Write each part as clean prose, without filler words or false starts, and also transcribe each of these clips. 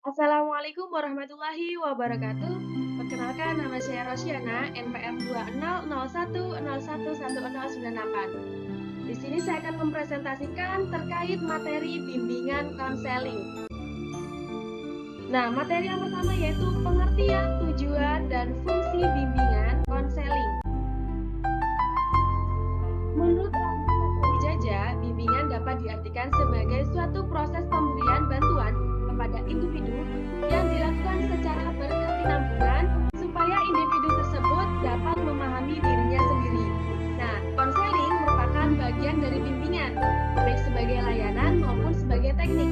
Assalamualaikum warahmatullahi wabarakatuh. Perkenalkan, nama saya Rosyana, NPM 2001011098. Di sini saya akan mempresentasikan terkait materi bimbingan konseling. Nah, materi yang pertama yaitu pengertian, tujuan, dan fungsi bimbingan konseling. Menurut Jaja, bimbingan dapat diartikan sebagai suatu proses pemberian bantuan kepada individu yang dilakukan secara berkesinambungan supaya individu tersebut dapat memahami dirinya sendiri. Nah, konseling merupakan bagian dari bimbingan, baik sebagai layanan maupun sebagai teknik.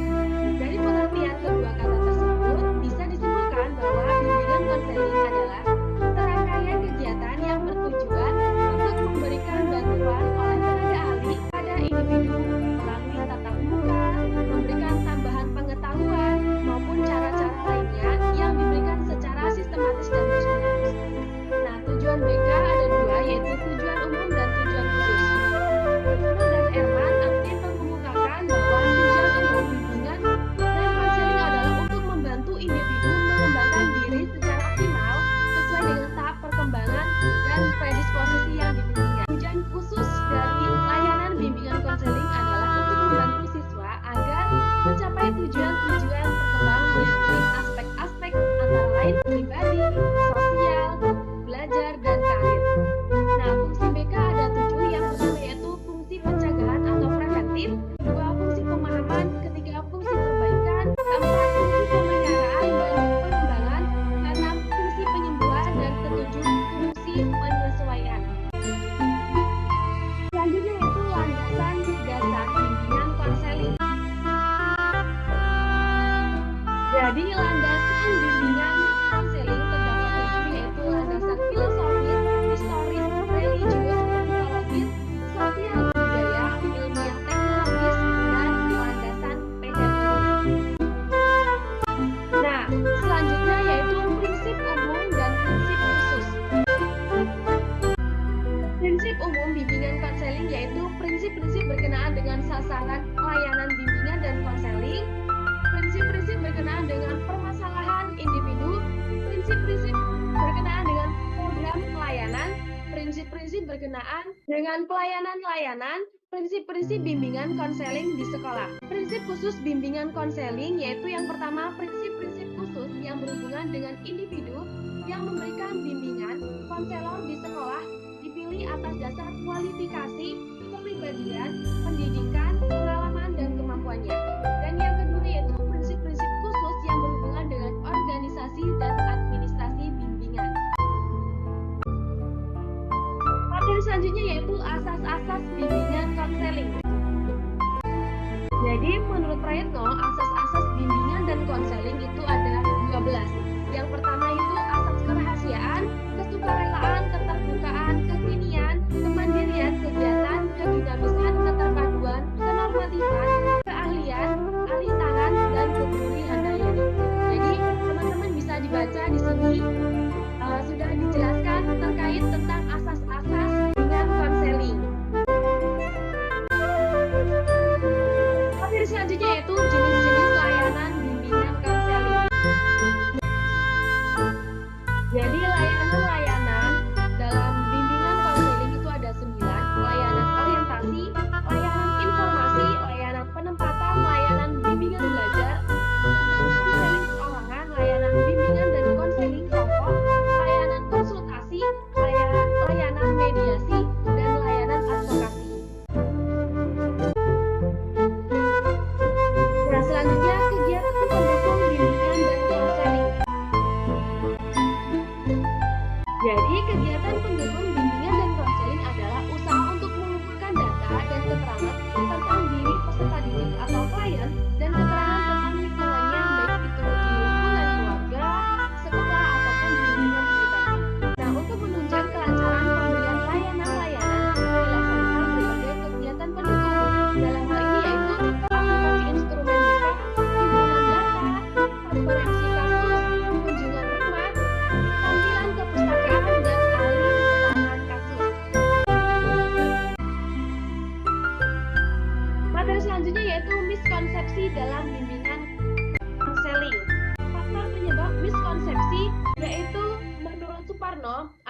Dari pengertian kedua kata tersebut, bisa disimpulkan bahwa bimbingan konseling adalah serangkaian kegiatan yang bertujuan untuk memberikan bantuan oleh tenaga ahli pada individu melalui tatap muka, memberikan tambahan pengetahuan, maupun cara-cara lainnya yang diberikan secara sistematis dan terus-menerus. Nah, tujuan BK ada dua, yaitu tujuan umum dan tujuan khusus. Nur dan Erman aktif mengemukakan bahwa tujuan umum bimbingan dan konseling adalah untuk membantu individu mengembangkan diri secara optimal sesuai dengan tahap perkembangan dan predisposisi yang dimilikinya. Tujuan khusus dari layanan bimbingan konseling adalah untuk membantu siswa agar mencapai tujuan-tujuan perkembangan meliputi aspek-aspek antara lain pribadi, sosial, belajar, dan karir. Nah, fungsi BK ada 7, yang pertama yaitu fungsi pencegahan atau preventif, kedua fungsi pemahaman, ketiga fungsi perbaikan, keempat fungsi pemeliharaan dan pengembangan, keenam fungsi penyembuhan, dan ketujuh fungsi penyesuaian. Selanjutnya yaitu landasan dasar bimbingan konseling. Jadi landasan bimbingan konseling terdapat 7, yaitu landasan filosofis, historis, religius, psikologis, sosial budaya, ilmiah teknologis, dan landasan pedagogis. Nah, selanjutnya yaitu prinsip umum dan prinsip khusus. Prinsip umum bimbingan konseling yaitu prinsip-prinsip berkenaan dengan sasaran layanan bimbingan dan konseling, prinsip-prinsip berkenaan dengan permasalahan individu, prinsip-prinsip berkenaan dengan program pelayanan, prinsip-prinsip berkenaan dengan pelayanan layanan, prinsip-prinsip bimbingan konseling di sekolah. Prinsip khusus bimbingan konseling yaitu yang pertama prinsip-prinsip khusus yang berhubungan dengan individu yang memberikan bimbingan konselor di sekolah dipilih atas dasar kualifikasi, kepribadian, pendidikan, pengalaman, dan kemampuannya. Dan yang kedua yaitu prinsip-prinsip khusus yang berhubungan dengan organisasi dan administrasi bimbingan. Materi selanjutnya yaitu asas-asas bimbingan konseling. Jadi menurut Prayitno, asas-asas bimbingan dan konseling itu ada 12. Yang pertama itu asas kerahasiaan, kesukarelaan, keterbukaan, kekinian, kemandirian kegiatan, kedinamisan, keterpaduan, kenormatifan, keahlian, alih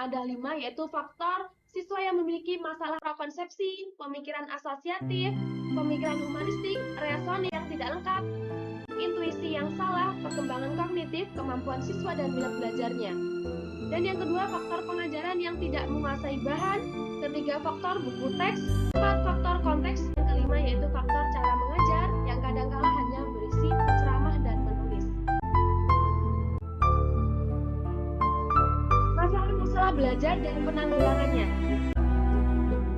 ada 5, yaitu faktor siswa yang memiliki masalah konsepsi, pemikiran asosiatif, pemikiran humanistik, reasoning yang tidak lengkap, intuisi yang salah, perkembangan kognitif, kemampuan siswa dan minat belajarnya. Dan yang kedua, faktor pengajaran yang tidak menguasai bahan, ketiga faktor buku teks, empat faktor konteks, yang kelima yaitu faktor cara mengajar yang kadangkala hanya berisi ceramah dan menulis. Masalah belajar dan penanggulangannya.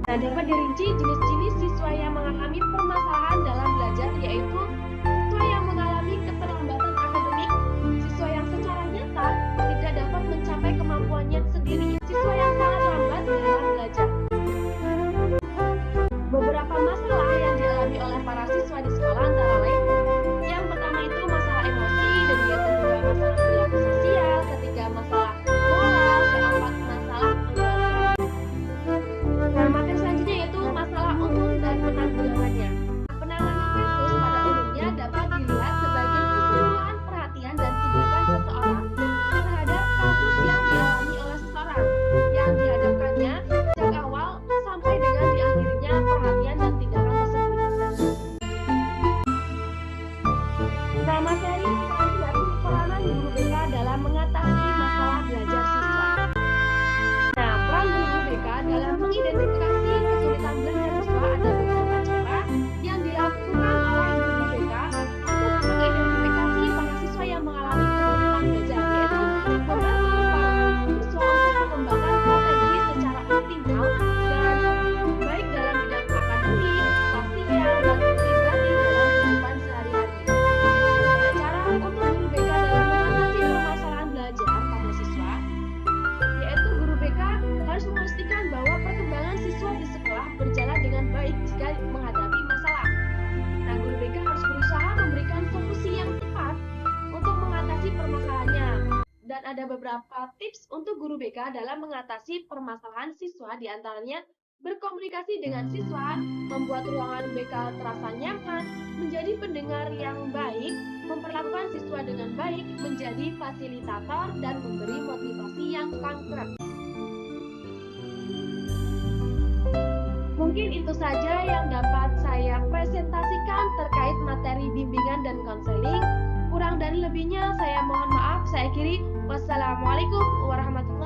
Nah, dapat dirinci jenis-jenis siswa yang mengalami permasalahan dalam belajar, yaitu siswa yang mengalami keterlambatan akademik, siswa yang secara nyata tidak dapat mencapai kemampuannya sendiri, siswa yang sangat lambat dalam belajar. Beberapa masalah yang dialami oleh para siswa di sekolah antara lain, yang pertama itu masalah emosi, dan yang kedua masalah perilaku sosial, ketiga masalah moral, keempat masalah keluarga. Nah, materi selanjutnya yaitu masalah umum dan penanggulangannya. Penanganan kasus pada umumnya dapat dilihat sebagai keseluruhan perhatian dan tindakan seseorang terhadap kasus yang dialami oleh seseorang, yang dihadapkannya sejak awal sampai dengan diakhirinya perhatian dan tindakan tersebut. Nah, materi selanjutnya yaitu peranan guru BK dalam mengatasi masalah belajar siswa. Nah, peran guru BK dalam mengidentifikasi kesulitan belajar siswa ada beberapa cara yang dilakukan oleh guru BK untuk mengidentifikasi para siswa yang mengalami kesulitan belajar, yaitu membantu para siswa untuk mengembangkan potensi secara optimal dan baik dalam bidang akademik, sosial, dan pribadi dalam kehidupan sehari-hari. Nah, cara untuk guru BK dalam mengatasi permasalahan belajar pada siswa, yaitu guru BK harus memastikan bahwa perkembangan siswa di sekolah berjalan dengan baik jika menghadapi masalah. Nah, guru BK harus berusaha memberikan solusi yang tepat untuk mengatasi permasalahannya. Dan ada beberapa tips untuk guru BK dalam mengatasi permasalahan siswa, diantaranya berkomunikasi dengan siswa, membuat ruangan BK terasa nyaman, menjadi pendengar yang baik, memperlakukan siswa dengan baik, menjadi fasilitator, dan memberi motivasi yang konkret. Mungkin itu saja yang dapat saya presentasikan terkait materi bimbingan dan konseling. Kurang dan lebihnya saya mohon maaf. Saya akhiri. Wassalamualaikum warahmatullahi wabarakatuh.